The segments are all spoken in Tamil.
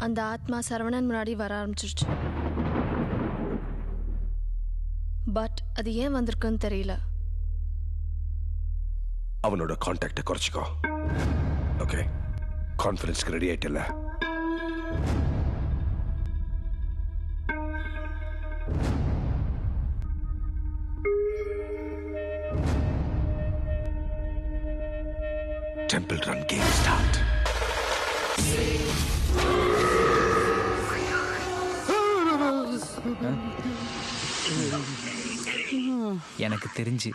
அந்த ஆத்மா சரவணன் முன்னாடி வர ஆரம்பிச்சிருச்சு. பட் அது ஏன் வந்திருக்குன்னு தெரியல. அவனோட கான்டாக்டை குறைச்சிக்கோ. ஓகே, கான்ஃபரன்ஸ்க்கு ரெடி ஆயிட்டல? Temple Run game start. எனக்கு தெரிஞ்சு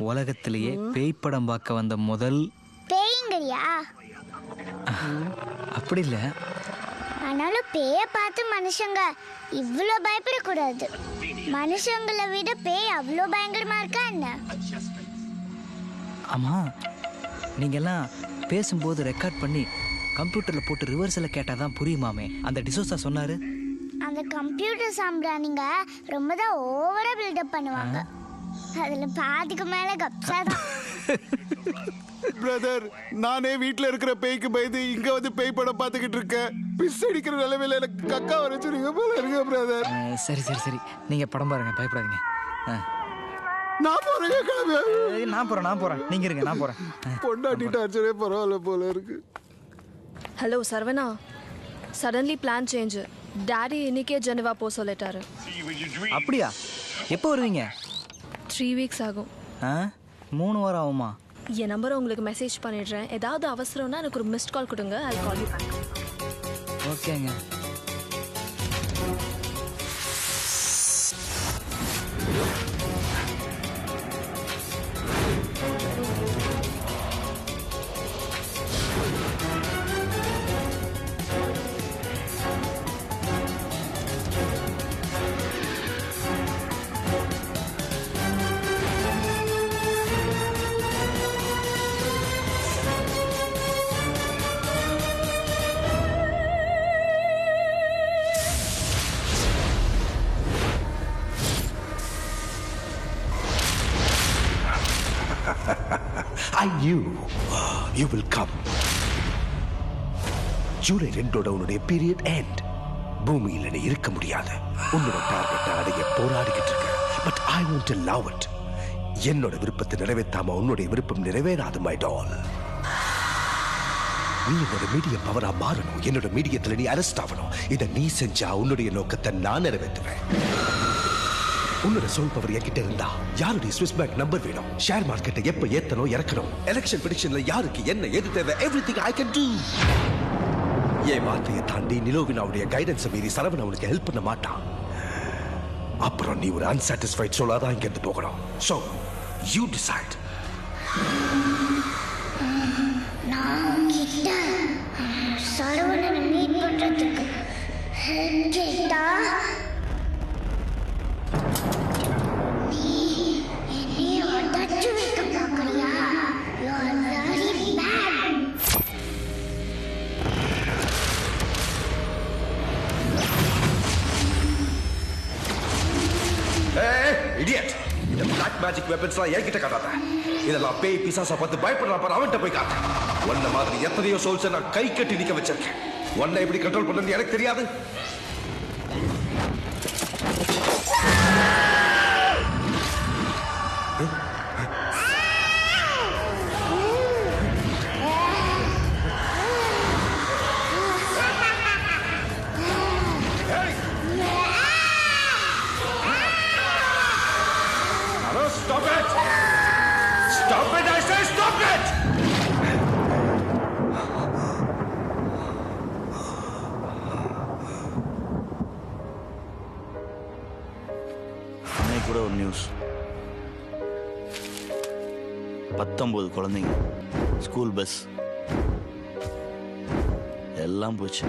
உலகத்திலேயே பேய் படம் பார்க்க வந்த முதல் பேய்ங்கறியா? அப்படி இல்லை. ஆனாலும் பேயை பார்த்து மனுஷங்க இவ்வளோ பயப்படக்கூடாது. மனுஷங்களை விட பேய் அவ்வளோ பயங்கரமா இருக்கா என்ன? ஆமாம், நீங்கள்லாம் பேசும்போது ரெக்கார்ட் பண்ணி கம்ப்யூட்டரில் போட்டு ரிவர்ஸில் கேட்டால் தான் புரியுமாமே. அந்த டிசோசா சொன்னார். அந்த கம்ப்யூட்டர் சாம்பிராணிங்க ரொம்ப தான் ஓவரா பில்டப் பண்ணுவாங்க. அதுல பாதிக்கு மேல கப்சா தான். பிரதர், நானே வீட்ல இருக்கிற பேய்க்கு பயந்து இங்க வந்து பேய் படம் பார்த்துக்கிட்டு இருக்கேன். பிஸ் அடிக்கிற நிலைமையில எனக்கு கக்கா வரைச்சிருங்க போல இருக்கு பிரதர். சரி சரி சரி, நீங்கள் படம் பாருங்க, பயப்படாதீங்க. நான் போறேன் கிளம்பு. நான் போகிறேன், நீங்கள் இருங்க, நான் போகிறேன். பொண்டாட்டி டார்ச்சரே பரவாயில்ல போல இருக்கு. Hello Saravana, suddenly plan change. Daddy இன்னைக்கே ஜெனவா போக சொல்லிட்டாரு. அப்படியா? எப்போ வருவீங்க? 3 weeks ஆகும். 3 வாரம் ஆகுமா? என் நம்பரை உங்களுக்கு மெசேஜ் பண்ணிடுறேன். ஏதாவது அவசரம்னா எனக்கு ஒரு மிஸ்ட் கால் கொடுங்க. ஐ கால் யூ பேக். ஓகேங்க. I knew you will come. July 2 உன்னுடைய பீரியட் எண்ட். பூமியில் நீ இருக்க முடியாது. உன்னோட டார்கெட்டை அடைய போராடிக்கிட்டு இருக்க. But I want to love it. என்னோட விருப்பத்தை நிறைவேற்றாம உன்னுடைய விருப்பம் நிறைவேறாது மை டால். நீ என்னோட மீடிய பவரா மாறணும். என்னோட மீடியத்துல நீ அரெஸ்ட் ஆகணும். இதை நீ செஞ்சா உன்னுடைய நோக்கத்தை நான் நிறைவேற்றுவேன். உன்னோட சோல் பவர் என்கிட்ட இருந்தா யாருடைய ஸ்விஸ் பேங்க் நம்பர் வேணும், ஷேர் மார்க்கெட்டை எப்ப ஏத்தணும் இறக்கணும், எலெக்ஷன் ப்ரெடிக்ஷன்ல யாருக்கு என்ன எது தேவை, எவ்ரிதிங் ஐ கேன் டு. என் வார்த்தையை தாண்டி நிலோவினாவுடைய கைடன்ஸை மீறி சரவணன் அவனுக்கு ஹெல்ப் பண்ண மாட்டான். அப்புறம் நீ ஒரு அன்சாட்டிஸ்ஃபைட் சோலாதான் இங்க இருந்து போகணும். So you decide. நான் கிட்ட சரவணனை மீட் பண்றதுக்கு ஹெல்ப் கேட்டா நீ என்னைய உடைச்சு வைக்க பார்க்கறியா? You are very bad. Idiot. இந்த பிளாக் மேஜிக் வெப்பன்ஸ்லாம் என்கிட்ட காட்டாத. இதெல்லாம் பேய் பிசாசா பார்த்து பயப்படுறா பாரு, அவன்கிட்ட போய் காட்டு. ஒன்ன மாதிரி எத்தனையோ சோல்ஸை நான் கை கட்டி நிக்க வச்சிருக்கேன். ஒன்னை எப்படி கண்ட்ரோல் பண்ணது எனக்கு தெரியாது. Stop it! Stop it! I say stop it! அன்னைக்கு கூட ஒரு நியூஸ். 19 குழந்தைங்க, ஸ்கூல் பஸ் எல்லாம் போச்சு.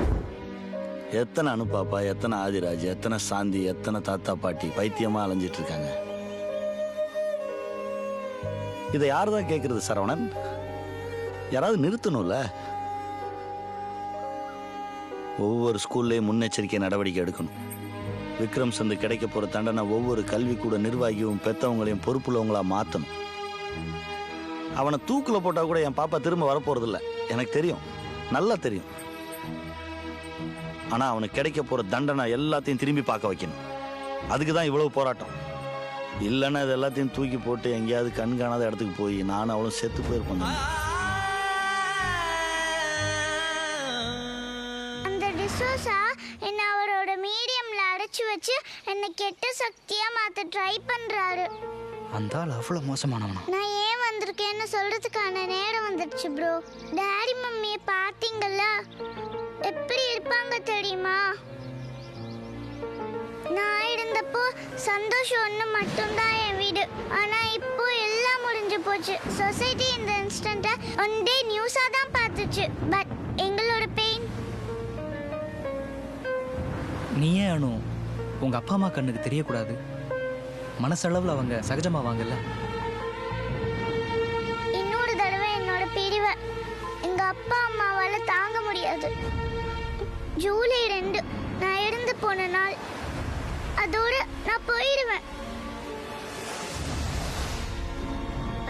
எத்தனை அனுப்பாப்பா, எத்தனை ஆதிராஜ், எத்தனை சாந்தி, எத்தனை தாத்தா பாட்டி பைத்தியமா அலைஞ்சிட்டு இருக்காங்க. இதை யாருதான் கேட்கறது சரவணன்? யாராவது நிறுத்தணும்ல. ஒவ்வொரு ஸ்கூல்லையும் முன்னெச்சரிக்கை நடவடிக்கை எடுக்கணும். விக்ரம் சந்து கிடைக்க போற தண்டனை ஒவ்வொரு கல்விக்கூட நிர்வாகியும் பெத்தவங்களையும் பொறுப்புள்ளவங்களா மாற்றணும். அவனை தூக்குல போட்டா கூட என் பாப்பா திரும்ப வரப்போறது இல்லை. எனக்கு தெரியும், நல்லா தெரியும். ஆனா அவனுக்கு கிடைக்க போற தண்டனை எல்லாத்தையும் திரும்பி பார்க்க வைக்கணும். அதுக்கு தான் இவ்வளவு போராட்டம். இல்லைன்னா இது எல்லாத்தையும் தூக்கி போட்டு எங்கேயாவது கண் காணாத இடத்துக்கு போய் நானும் அவளும் செத்து போயிருப்பேன். அந்த டிசோசா என்ன அவரோட மீடியம்ல அடைச்சு வச்சு என்ன கெட்ட சக்தியா மாத்த ட்ரை பண்றாரு. அந்த ஆள் அவ்வளோ மோசமானவனா? நான் ஏன் வந்திருக்கேன்னு சொல்றதுக்கான நேரம் வந்துடுச்சு ப்ரோ. டாடி மம்மியை பார்த்தீங்கல்ல, எப்படி இருப்பாங்க தெரியுமா? நான் இருந்தப்போ சந்தோஷம் ஒன்று மட்டும்தான் என் வீடு. ஆனா இப்போ எல்லாம் முடிஞ்சு போச்சு. சொசைட்டி இந்த இன்ஸ்டன்ட்டை ஒன் டே நியூஸாக தான் பார்த்துச்சு. பட் எங்களோட பெயின். நீ ஏன் அனு உங்கள் அப்பா அம்மா கண்ணுக்கு தெரியக்கூடாது? மனசளவில் அவங்க சகஜமாவாங்கல்ல. இன்னொரு தடவை என்னோட பிரிவை எங்க அப்பா அம்மாவால தாங்க முடியாது. ஜூலை 2 நான் இறந்து போன நாள். அதோட நான் போயிடுவேன்.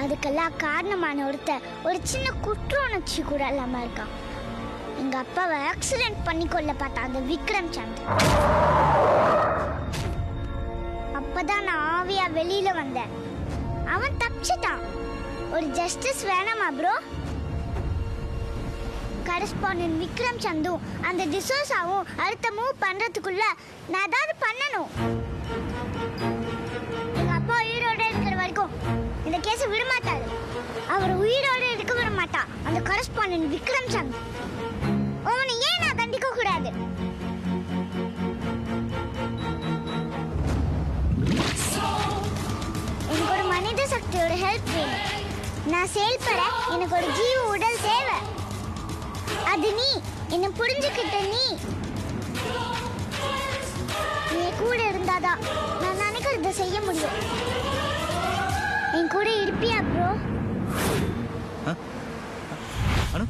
அதுக்கெல்லாம் காரணமான ஒருத்தர் ஒரு சின்ன குற்ற உணர்ச்சி கூட இல்லாம இருக்கான். எங்க அப்பாவை ஆக்சிடென்ட் பண்ணி கொள்ள பார்த்தா அந்த விக்ரம் சந்த். அப்பதான் நான் ஆவியா வெளியில வந்தேன். அவன் தப்பிச்சிட்டான். ஒரு ஜஸ்டிஸ் வேணாமா ப்ரோ? கரஸ்பாண்டன்ட் விக்ரம் சந்தும் அந்த டிசோசாவும் அடுத்த மூவ் பண்றதுக்குள்ள நான் ஏதாவது பண்ணணும். எங்க அப்பா உயிரோட இருக்கிற வரைக்கும் இந்த கேஸை விட மாட்டாரு. அவர் உயிரோட இருக்க விட மாட்டான் அந்த கரஸ்பாண்டன்ட் விக்ரம் சந்த். அவனை ஏன் நான் தண்டிக்க கூடாது? எனக்கு ஒரு மனித சக்தியோட ஹெல்ப் வேணும். நான் செயல்பட எனக்கு ஒரு ஜீவ உடல் தேவை. அது நீ என்ன புரிஞ்சுக்கிட்ட. நீ கூட இருந்தாதான் நான் நினைக்கிறத செய்ய முடியும். என் கூட இருப்பியா ப்ரோ? அனு